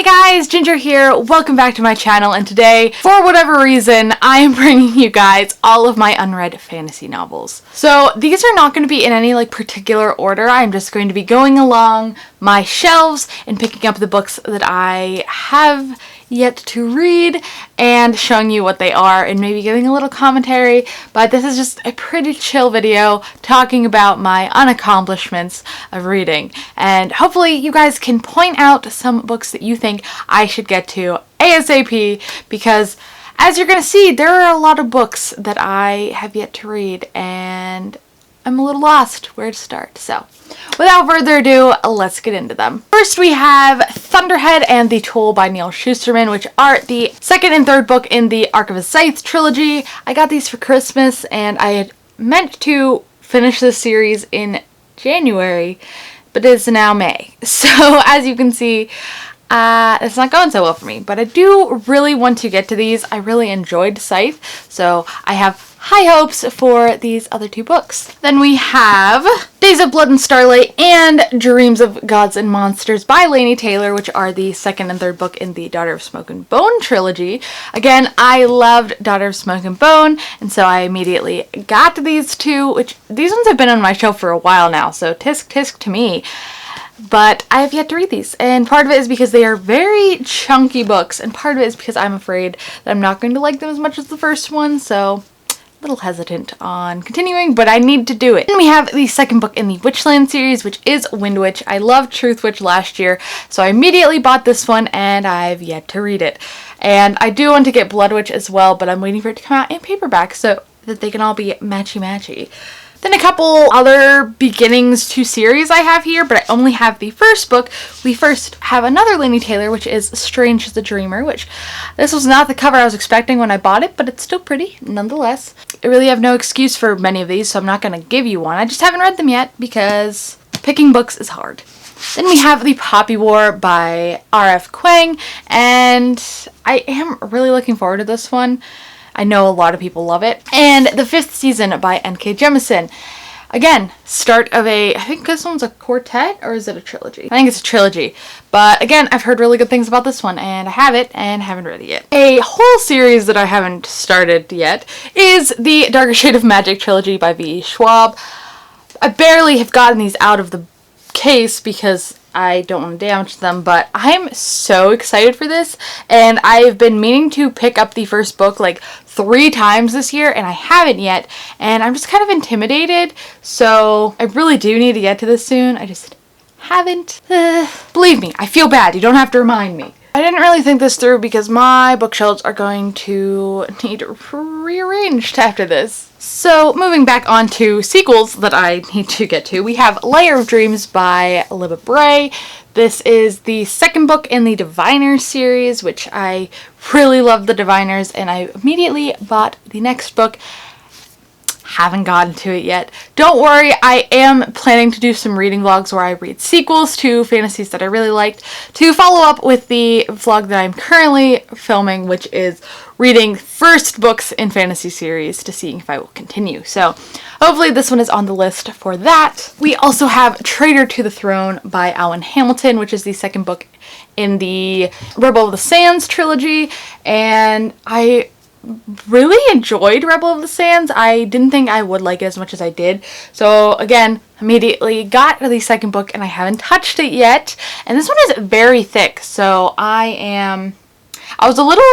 Hey guys, Ginger here. Welcome back to my channel, and today, for whatever reason, I am bringing you guys all of my unread fantasy novels. So these are not going to be in any particular order. I'm just going to be going along my shelves and picking up the books that I have yet to read and showing you what they are and maybe giving a little commentary, but this is just a pretty chill video talking about my unaccomplishments of reading, and hopefully you guys can point out some books that you think I should get to ASAP, because as you're gonna see, there are a lot of books that I have yet to read and I'm a little lost where to start. So without further ado, let's get into them. First, we have Thunderhead and the Toll by Neil Shusterman, which are the second and third book in the Arc of a Scythe trilogy. I got these for Christmas, and I had meant to finish this series in January, but it's now May. So as you can see, it's not going so well for me, but I do really want to get to these. I really enjoyed Scythe, so I have high hopes for these other two books. Then we have Days of Blood and Starlight and Dreams of Gods and Monsters by Laini Taylor, which are the second and third book in the Daughter of Smoke and Bone trilogy. Again, I loved Daughter of Smoke and Bone, and so I immediately got these two, which these ones have been on my shelf for a while now, so tisk tisk to me. But I have yet to read these, and part of it is because they are very chunky books, and part of it is because I'm afraid that I'm not going to like them as much as the first one, so a little hesitant on continuing, but I need to do it. Then we have the second book in the Witchland series, which is Wind Witch. I loved Truth Witch last year, so I immediately bought this one, and I've yet to read it. And I do want to get Blood Witch as well, but I'm waiting for it to come out in paperback so that they can all be matchy-matchy. Then a couple other beginnings to series I have here, but I only have the first book. We first have another Laini Taylor, which is Strange as a Dreamer, which this was not the cover I was expecting when I bought it, but it's still pretty nonetheless. I really have no excuse for many of these, so I'm not going to give you one. I just haven't read them yet because picking books is hard. Then we have The Poppy War by R.F. Kuang, and I am really looking forward to this one. I know a lot of people love it. And The Fifth Season by N.K. Jemisin. Again, start of I think this one's a quartet, or is it a trilogy? I think it's a trilogy. But again, I've heard really good things about this one, and I have it and haven't read it yet. A whole series that I haven't started yet is the Darker Shade of Magic trilogy by V. Schwab. I barely have gotten these out of the case because I don't want to damage them, but I'm so excited for this, and I've been meaning to pick up the first book 3 times this year, and I haven't yet, and I'm just kind of intimidated, so I really do need to get to this soon. I just haven't. Believe me, I feel bad. You don't have to remind me. I didn't really think this through because my bookshelves are going to need rearranged after this. So moving back on to sequels that I need to get to, we have Layer of Dreams by Libba Bray. This is the second book in the Diviners series, which I really love the Diviners, and I immediately bought the next book. Haven't gotten to it yet. Don't worry, I am planning to do some reading vlogs where I read sequels to fantasies that I really liked, to follow up with the vlog that I'm currently filming, which is reading first books in fantasy series to see if I will continue. So hopefully this one is on the list for that. We also have Traitor to the Throne by Alan Hamilton, which is the second book in the Rebel of the Sands trilogy, and I really enjoyed Rebel of the Sands. I didn't think I would like it as much as I did. So again, immediately got the second book, and I haven't touched it yet. And this one is very thick, so I was a little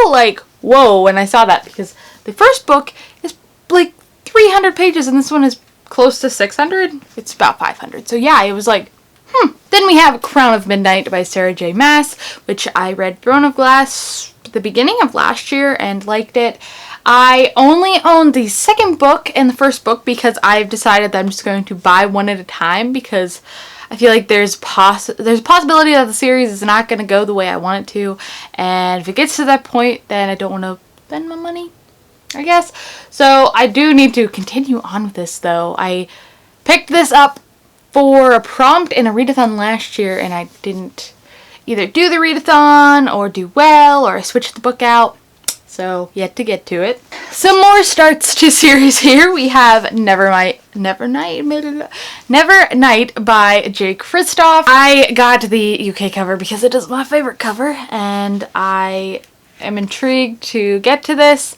whoa when I saw that, because the first book is 300 pages and this one is close to 600. It's about 500. So yeah, it was Then we have Crown of Midnight by Sarah J. Maas, which I read Throne of Glass at the beginning of last year and liked it. I only own the second book and the first book because I've decided that I'm just going to buy one at a time, because I feel like there's a possibility that the series is not going to go the way I want it to, and if it gets to that point, then I don't want to spend my money, I guess. So I do need to continue on with this, though. I picked this up for a prompt in a readathon last year, and I didn't either do the readathon or do well, or I switched the book out. So, yet to get to it. Some more starts to series here. We have Never Night by J. Kristoff. I got the UK cover because it is my favorite cover, and I am intrigued to get to this.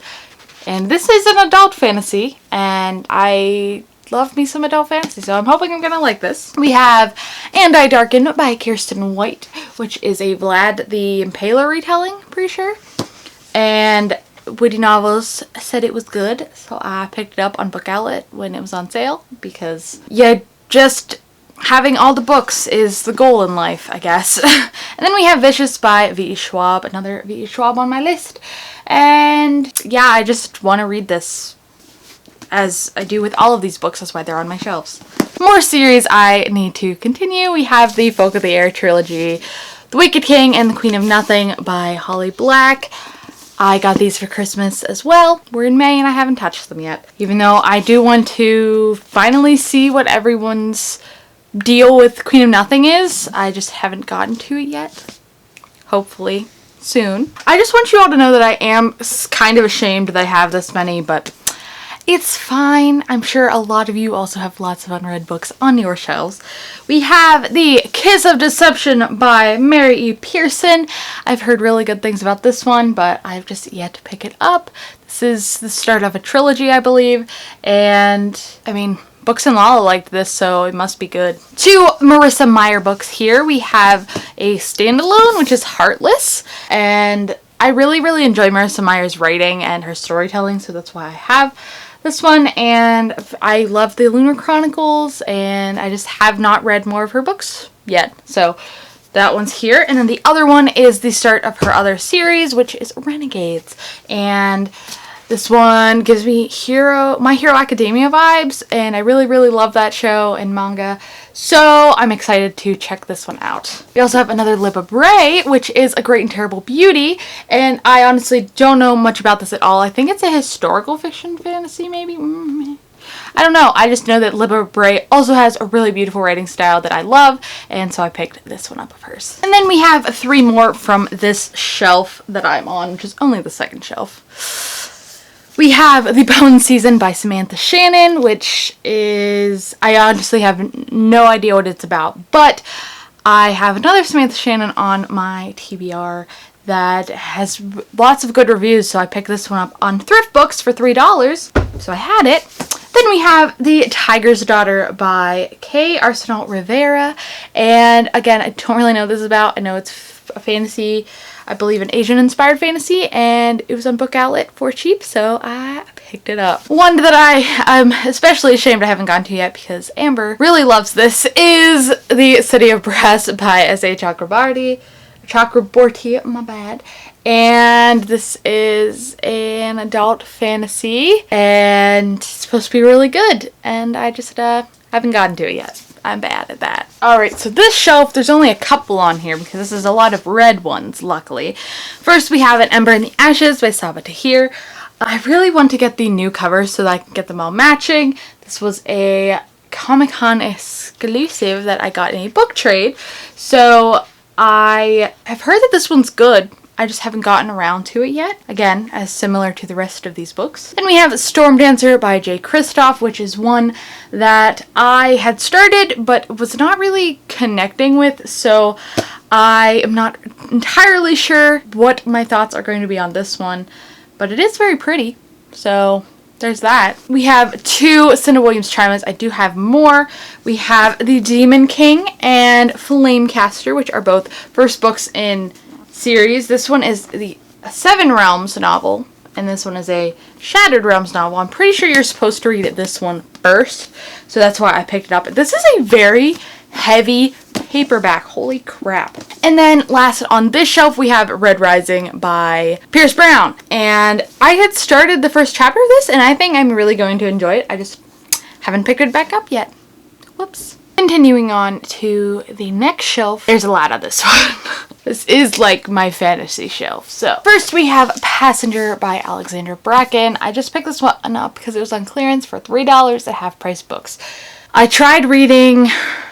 And this is an adult fantasy, and I love me some adult fantasy, so I'm hoping I'm gonna like this. We have And I Darken by Kirsten White, which is a Vlad the Impaler retelling, pretty sure. And Witty Novels said it was good, so I picked it up on Book Outlet when it was on sale, because yeah, just having all the books is the goal in life, I guess. And then we have Vicious by V.E. Schwab, another V.E. Schwab on my list. And yeah, I just want to read this, as I do with all of these books. That's why they're on my shelves. More series I need to continue. We have the Folk of the Air trilogy, The Wicked King and the Queen of Nothing by Holly Black. I got these for Christmas as well. We're in May and I haven't touched them yet. Even though I do want to finally see what everyone's deal with Queen of Nothing is. I just haven't gotten to it yet. Hopefully soon. I just want you all to know that I am kind of ashamed that I have this many, but it's fine. I'm sure a lot of you also have lots of unread books on your shelves. We have The Kiss of Deception by Mary E. Pearson. I've heard really good things about this one, but I've just yet to pick it up. This is the start of a trilogy, I believe, and I mean, Books and Lala liked this, so it must be good. 2 Marissa Meyer books here. We have a standalone, which is Heartless, and I really enjoy Marissa Meyer's writing and her storytelling, so that's why I have this one. And I love the Lunar Chronicles, and I just have not read more of her books yet, so that one's here. And then the other one is the start of her other series, which is Renegades, and this one gives me My Hero Academia vibes, and I really love that show and manga, so I'm excited to check this one out. We also have another Libba Bray, which is A Great and Terrible Beauty, and I honestly don't know much about this at all. I think it's a historical fiction fantasy, maybe? I don't know. I just know that Libba Bray also has a really beautiful writing style that I love, and so I picked this one up of hers. And then we have 3 more from this shelf that I'm on, which is only the second shelf. We have The Bone Season by Samantha Shannon, which is, I honestly have no idea what it's about, but I have another Samantha Shannon on my TBR that has lots of good reviews, so I picked this one up on Thrift Books for $3, so I had it. Then we have The Tiger's Daughter by K. Arsenal Rivera, and again, I don't really know what this is about. I know it's a fantasy, I believe an Asian-inspired fantasy, and it was on Book Outlet for cheap, so I picked it up. One that I'm especially ashamed I haven't gotten to yet because Amber really loves this is The City of Brass by S.A. Chakraborty, my bad. And this is an adult fantasy, and it's supposed to be really good, and I just haven't gotten to it yet. I'm bad at that. Alright, so this shelf, there's only a couple on here because this is a lot of red ones, luckily. First, we have An Ember in the Ashes by Sabaa Tahir. I really want to get the new covers so that I can get them all matching. This was a Comic-Con exclusive that I got in a book trade, so I have heard that this one's good. I just haven't gotten around to it yet. Again, as similar to the rest of these books. Then we have Storm Dancer by J. Kristoff, which is one that I had started but was not really connecting with, so I am not entirely sure what my thoughts are going to be on this one, but it is very pretty, so there's that. We have 2 Cinda Williams Chimas. I do have more. We have The Demon King and Flamecaster, which are both first books in series. This one is the Seven Realms novel, and this one is a Shattered Realms novel. I'm pretty sure you're supposed to read this one first, so that's why I picked it up. This is a very heavy paperback. Holy crap. And then last on this shelf, we have Red Rising by Pierce Brown, and I had started the first chapter of this, and I think I'm really going to enjoy it. I just haven't picked it back up yet. Whoops. Continuing on to the next shelf, there's a lot of this one. This is like my fantasy shelf. So first we have Passenger by Alexandra Bracken. I just picked this one up because it was on clearance for $3 at Half Price Books. I tried reading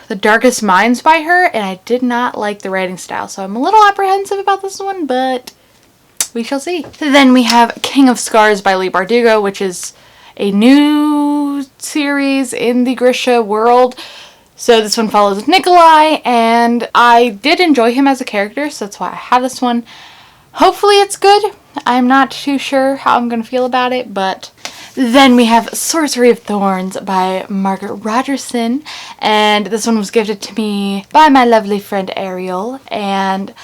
The Darkest Minds by her, and I did not like the writing style, so I'm a little apprehensive about this one, but we shall see. Then we have King of Scars by Leigh Bardugo, which is a new series in the Grisha world. So this one follows Nikolai, and I did enjoy him as a character, so that's why I have this one. Hopefully it's good. I'm not too sure how I'm going to feel about it, but... Then we have Sorcery of Thorns by Margaret Rogerson, and this one was gifted to me by my lovely friend Ariel, and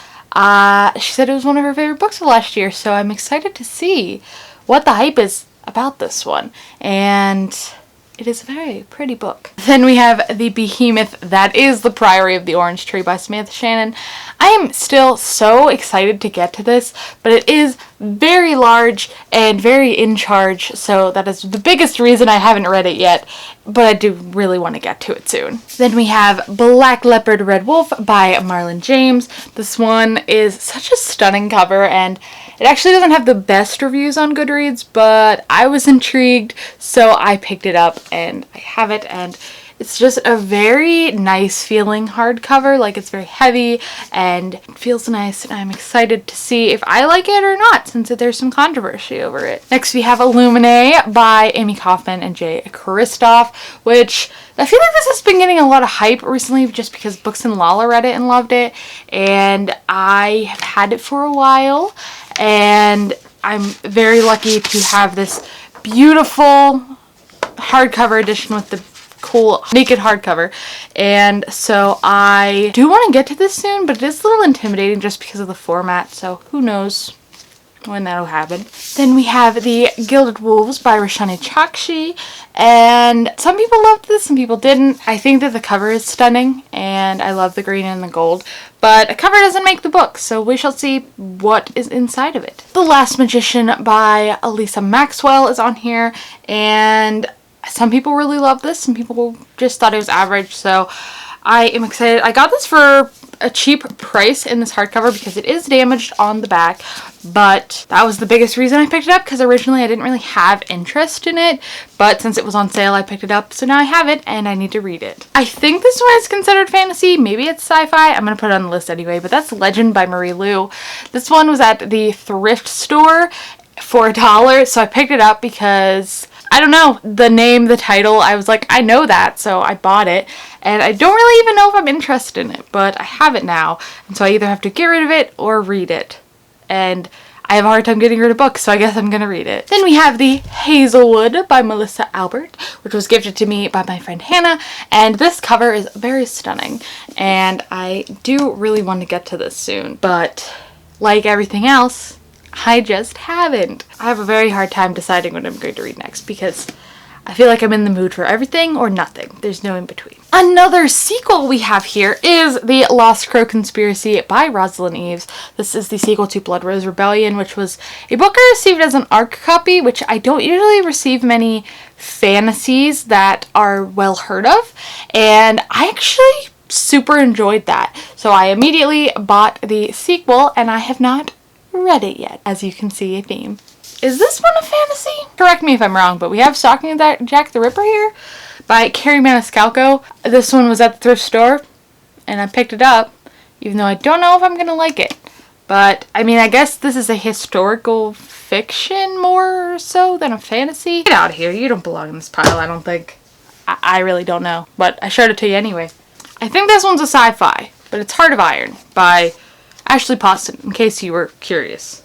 she said it was one of her favorite books of last year, so I'm excited to see what the hype is about this one, and it is a very pretty book. Then we have the behemoth that is The Priory of the Orange Tree by Samantha Shannon. I am still so excited to get to this, but it is very large and very in charge, so that is the biggest reason I haven't read it yet, but I do really want to get to it soon. Then we have Black Leopard Red Wolf by Marlon James. This one is such a stunning cover, and it actually doesn't have the best reviews on Goodreads, but I was intrigued, so I picked it up and I have it, and it's just a very nice feeling hardcover. Like, it's very heavy and it feels nice, and I'm excited to see if I like it or not, since there's some controversy over it. Next we have Illuminae by Amy Kaufman and Jay Kristoff, which I feel like this has been getting a lot of hype recently just because Books and Lala read it and loved it, and I have had it for a while, and I'm very lucky to have this beautiful hardcover edition with the cool naked hardcover, and so I do want to get to this soon, but it is a little intimidating just because of the format, so who knows when that'll happen. Then we have The Gilded Wolves by Roshani Chakshi, and some people loved this, some people didn't. I think that the cover is stunning, and I love the green and the gold, but a cover doesn't make the book, so we shall see what is inside of it. The Last Magician by Elisa Maxwell is on here, and some people really love this, some people just thought it was average, so I am excited. I got this for a cheap price in this hardcover because it is damaged on the back, but that was the biggest reason I picked it up, because originally I didn't really have interest in it, but since it was on sale I picked it up, so now I have it and I need to read it. I think this one is considered fantasy, maybe it's sci-fi, I'm going to put it on the list anyway, but that's Legend by Marie Lu. This one was at the thrift store for $1, so I picked it up because I don't know, the name, the title, I was like, I know that, so I bought it, and I don't really even know if I'm interested in it, but I have it now, and so I either have to get rid of it or read it, and I have a hard time getting rid of books, so I guess I'm gonna read it. Then we have The Hazelwood by Melissa Albert, which was gifted to me by my friend Hannah, and this cover is very stunning, and I do really want to get to this soon, but like everything else, I just haven't. I have a very hard time deciding what I'm going to read next because I feel like I'm in the mood for everything or nothing. There's no in between. Another sequel we have here is The Lost Crow Conspiracy by Rosalind Eves. This is the sequel to Blood Rose Rebellion, which was a book I received as an ARC copy, which I don't usually receive many fantasies that are well heard of, and I actually super enjoyed that. So I immediately bought the sequel, and I have not read it yet, as you can see a theme. Is this one a fantasy? Correct me if I'm wrong, but we have Stalking Jack the Ripper here by Carrie Maniscalco. This one was at the thrift store, and I picked it up, even though I don't know if I'm gonna like it. But, I mean, I guess this is a historical fiction more so than a fantasy. Get out of here, you don't belong in this pile, I don't think. I really don't know, but I showed it to you anyway. I think this one's a sci-fi, but it's Heart of Iron by Ashley Poston, in case you were curious.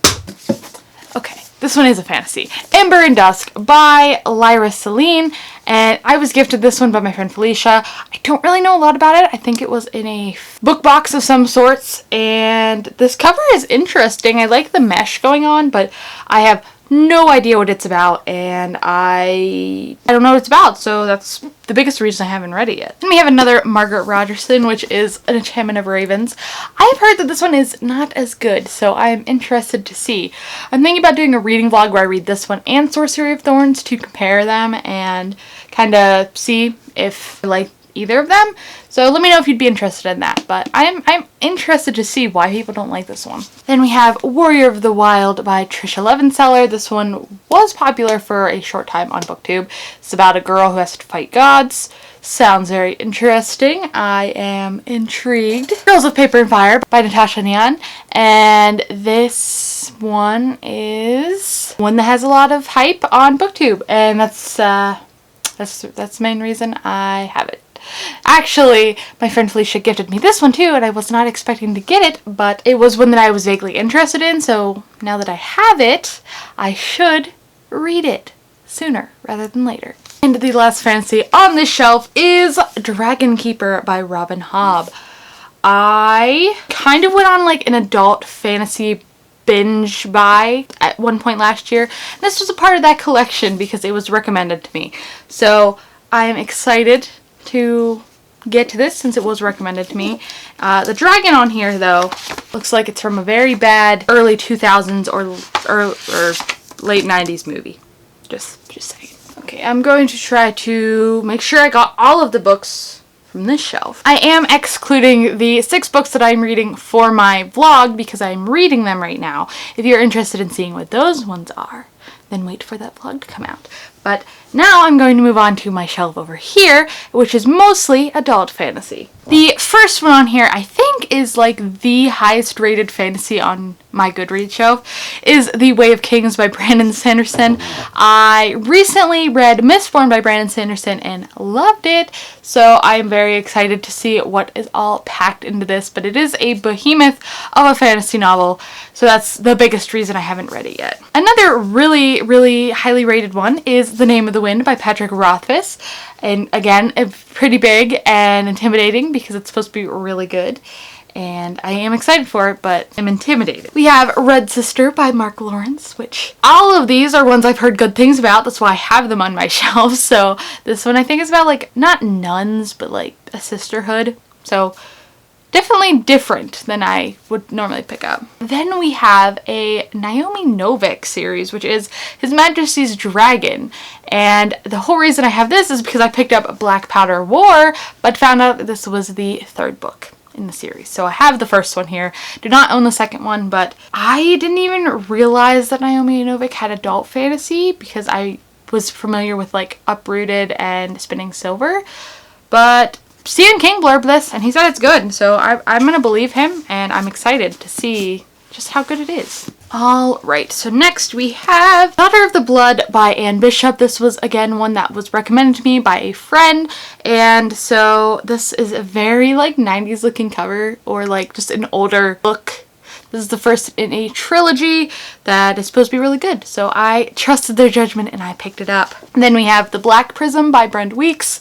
Okay, this one is a fantasy. Ember and Dusk by Lyra Celine, and I was gifted this one by my friend Felicia. I don't really know a lot about it. I think it was in a book box of some sorts, and this cover is interesting. I like the mesh going on, but I have no idea what it's about, and I don't know what it's about, so that's the biggest reason I haven't read it yet. Then we have another Margaret Rogerson, which is An Enchantment of Ravens. I have heard that this one is not as good, so I am interested to see. I'm thinking about doing a reading vlog where I read this one and Sorcery of Thorns to compare them and kind of see if I like either of them. So let me know if you'd be interested in that, but I'm interested to see why people don't like this one. Then we have Warrior of the Wild by Trisha Levenseller. This one was popular for a short time on BookTube. It's about a girl who has to fight gods. Sounds very interesting. I am intrigued. Girls of Paper and Fire by Natasha Nyan, and this this one is one that has a lot of hype on BookTube, and that's the main reason I have it. Actually, my friend Felicia gifted me this one too, and I was not expecting to get it, but it was one that I was vaguely interested in, so now that I have it, I should read it sooner rather than later. And the last fantasy on this shelf is Dragon Keeper by Robin Hobb. I kind of went on like an adult fantasy binge buy at one point last year. This was a part of that collection because it was recommended to me. So I am excited to get to this since it was recommended to me. The dragon on here though looks like it's from a very bad early 2000s or late 90s movie. Just saying. Okay, I'm going to try to make sure I got all of the books from this shelf. I am excluding the 6 books that I'm reading for my vlog because I'm reading them right now. If you're interested in seeing what those ones are, then wait for that vlog to come out. But now I'm going to move on to my shelf over here, which is mostly adult fantasy. The first one on here, I think, is like the highest rated fantasy on my Goodreads shelf, is The Way of Kings by Brandon Sanderson. I recently read Mistborn by Brandon Sanderson and loved it, so I am very excited to see what is all packed into this, but it is a behemoth of a fantasy novel, so that's the biggest reason I haven't read it yet. Another really, really highly rated one is The Name of the Wind by Patrick Rothfuss, and again, it's pretty big and intimidating because it's supposed to be really good. And I am excited for it, but I'm intimidated. We have Red Sister by Mark Lawrence, which all of these are ones I've heard good things about. That's why I have them on my shelf. So this one I think is about like, not nuns, but like a sisterhood. So definitely different than I would normally pick up. Then we have a Naomi Novik series, which is His Majesty's Dragon. And the whole reason I have this is because I picked up Black Powder War, but found out that this was the 3rd book in the series. So I have the first one here. Do not own the second one, but I didn't even realize that Naomi Novik had adult fantasy because I was familiar with like Uprooted and Spinning Silver. But Stephen King blurbed this and he said it's good, so I'm gonna believe him, and I'm excited to see just how good it is. Alright, so next we have Daughter of the Blood by Anne Bishop. This was again one that was recommended to me by a friend, and so this is a very like 90s looking cover, or like just an older book. This is the first in a trilogy that is supposed to be really good, so I trusted their judgment and I picked it up. And then we have The Black Prism by Brent Weeks.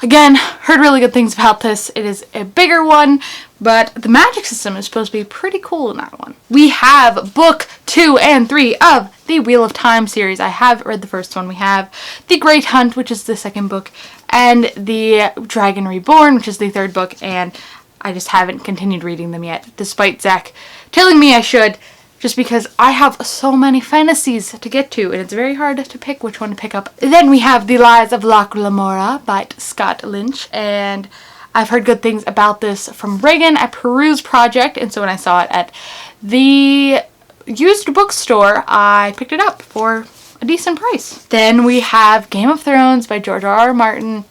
Again, heard really good things about this. It is a bigger one, but the magic system is supposed to be pretty cool in that one. We have book 2 and 3 of the Wheel of Time series. I have read the first one. We have The Great Hunt, which is the 2nd book, and The Dragon Reborn, which is the 3rd book, and I just haven't continued reading them yet, despite Zach telling me I should, just because I have so many fantasies to get to, and it's very hard to pick which one to pick up. Then we have The Lies of Locke Lamora by Scott Lynch, and I've heard good things about this from Reagan at Peruse Project, and so when I saw it at the used bookstore, I picked it up for a decent price. Then we have Game of Thrones by George R.R. Martin.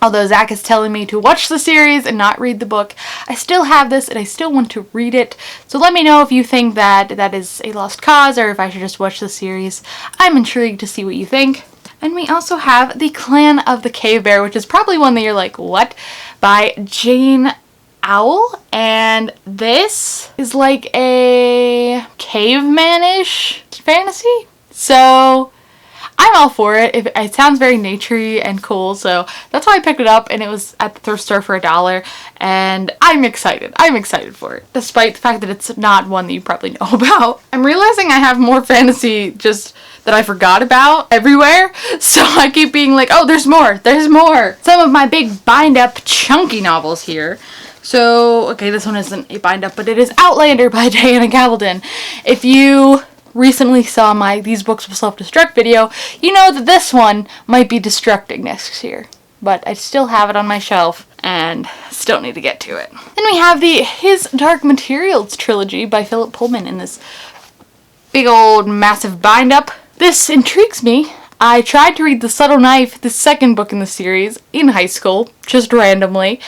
Although Zach is telling me to watch the series and not read the book, I still have this and I still want to read it. So let me know if you think that that is a lost cause or if I should just watch the series. I'm intrigued to see what you think. And we also have The Clan of the Cave Bear, which is probably one that you're like, what? By Jane Owl. And this is like a caveman-ish fantasy. So I'm all for it. It sounds very naturey and cool, so that's why I picked it up, and it was at the thrift store for $1, and I'm excited. I'm excited for it, despite the fact that it's not one that you probably know about. I'm realizing I have more fantasy just that I forgot about everywhere, so I keep being like, oh, there's more, there's more. Some of my big bind-up chunky novels here. So, okay, this one isn't a bind-up, but it is Outlander by Diana Gabaldon. If you recently saw my These Books Will Self-Destruct video, you know that this one might be destructing next year. But I still have it on my shelf and still need to get to it. Then we have the His Dark Materials trilogy by Philip Pullman in this big old massive bind-up. This intrigues me. I tried to read The Subtle Knife, the 2nd book in the series, in high school, just randomly,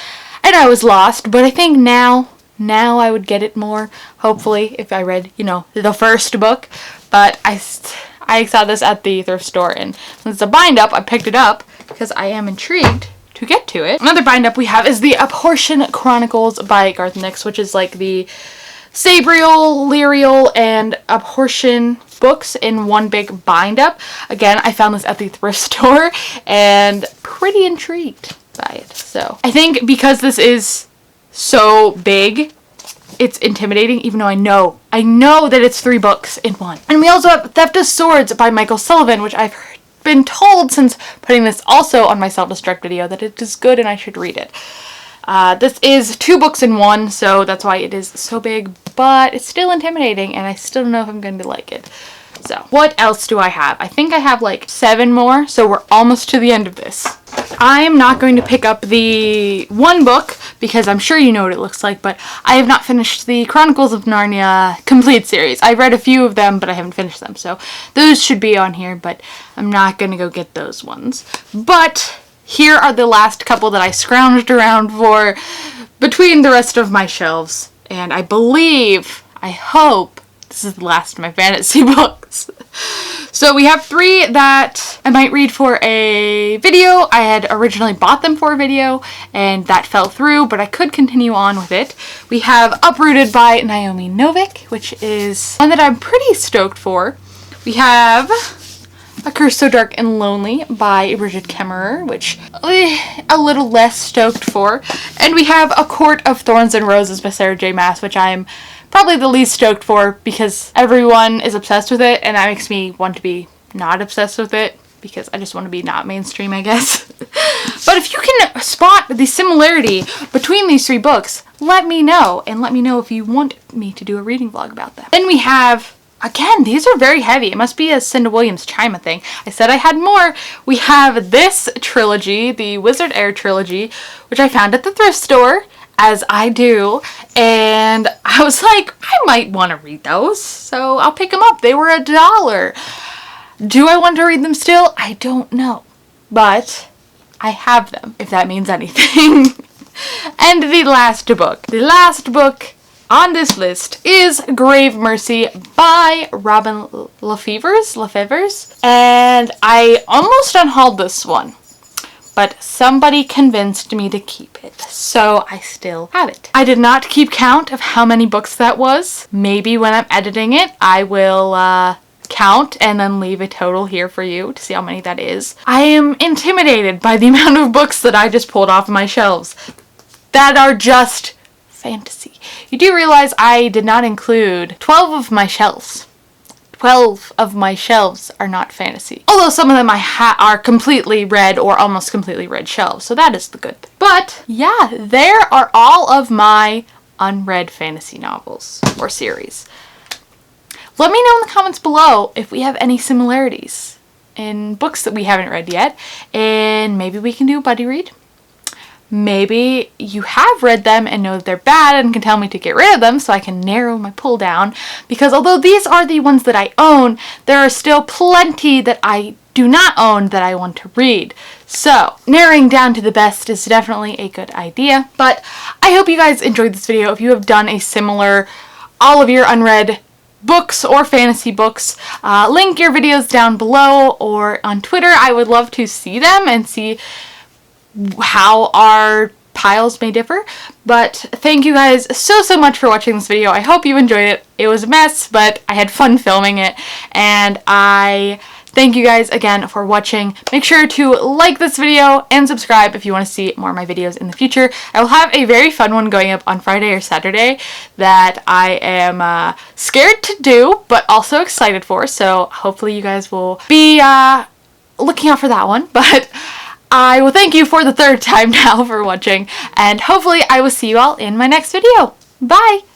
and I was lost, but I think now now I would get it more, hopefully, if I read, you know, the first book. But I saw this at the thrift store, and since it's a bind up, I picked it up because I am intrigued to get to it. Another bind up we have is the Apportion Chronicles by Garth Nix, which is like the Sabriel, Lyriel, and Apportion books in one big bind up. Again, I found this at the thrift store and pretty intrigued by it. So I think because this is so big, it's intimidating, even though I know that it's 3 books in one. And we also have Theft of Swords by Michael Sullivan, which I've been told since putting this also on my self-destruct video that it is good and I should read it. This is 2 books in one, so that's why it is so big, but it's still intimidating and I still don't know if I'm going to like it. So, what else do I have? I think I have like 7 more, so we're almost to the end of this. I am not going to pick up the one book because I'm sure you know what it looks like, but I have not finished the Chronicles of Narnia complete series. I read a few of them, but I haven't finished them, so those should be on here, but I'm not going to go get those ones. But here are the last couple that I scrounged around for between the rest of my shelves, and I hope, this is the last of my fantasy books. So we have 3 that I might read for a video. I had originally bought them for a video and that fell through, but I could continue on with it. We have Uprooted by Naomi Novik, which is one that I'm pretty stoked for. We have A Curse So Dark and Lonely by Bridget Kemmerer, which a little less stoked for. And we have A Court of Thorns and Roses by Sarah J. Maas, which I'm probably the least stoked for because everyone is obsessed with it, and that makes me want to be not obsessed with it because I just want to be not mainstream, I guess. But if you can spot the similarity between these 3 books, let me know, and let me know if you want me to do a reading vlog about them. Then we have, again, these are very heavy. It must be a Cinda Williams Chima thing. I said I had more. We have this trilogy, the Wizard Heir trilogy, which I found at the thrift store, as I do, and I was like, I might want to read those, so I'll pick them up. They were $1. Do I want to read them still? I don't know, but I have them, if that means anything. And the last book on this list is Grave Mercy by Robin Lefevers, and I almost unhauled this one, but somebody convinced me to keep it, so I still have it. I did not keep count of how many books that was. Maybe when I'm editing it, I will count and then leave a total here for you to see how many that is. I am intimidated by the amount of books that I just pulled off my shelves that are just fantasy. You do realize I did not include 12 of my shelves. 12 of my shelves are not fantasy. Although some of them are completely read or almost completely read shelves, so that is the good thing. But yeah, there are all of my unread fantasy novels or series. Let me know in the comments below if we have any similarities in books that we haven't read yet, and maybe we can do a buddy read. Maybe you have read them and know that they're bad and can tell me to get rid of them so I can narrow my pull down, because although these are the ones that I own, there are still plenty that I do not own that I want to read. So narrowing down to the best is definitely a good idea. But I hope you guys enjoyed this video. If you have done a similar, all of your unread books or fantasy books, link your videos down below or on Twitter. I would love to see them and see how our piles may differ. But thank you guys so much for watching this video. I hope you enjoyed it. It was a mess, but I had fun filming it, and I thank you guys again for watching. Make sure to like this video and subscribe if you want to see more of my videos in the future. I will have a very fun one going up on Friday or Saturday that I am scared to do but also excited for, so hopefully you guys will be looking out for that one. But I will thank you for the 3rd time now for watching, and hopefully I will see you all in my next video. Bye!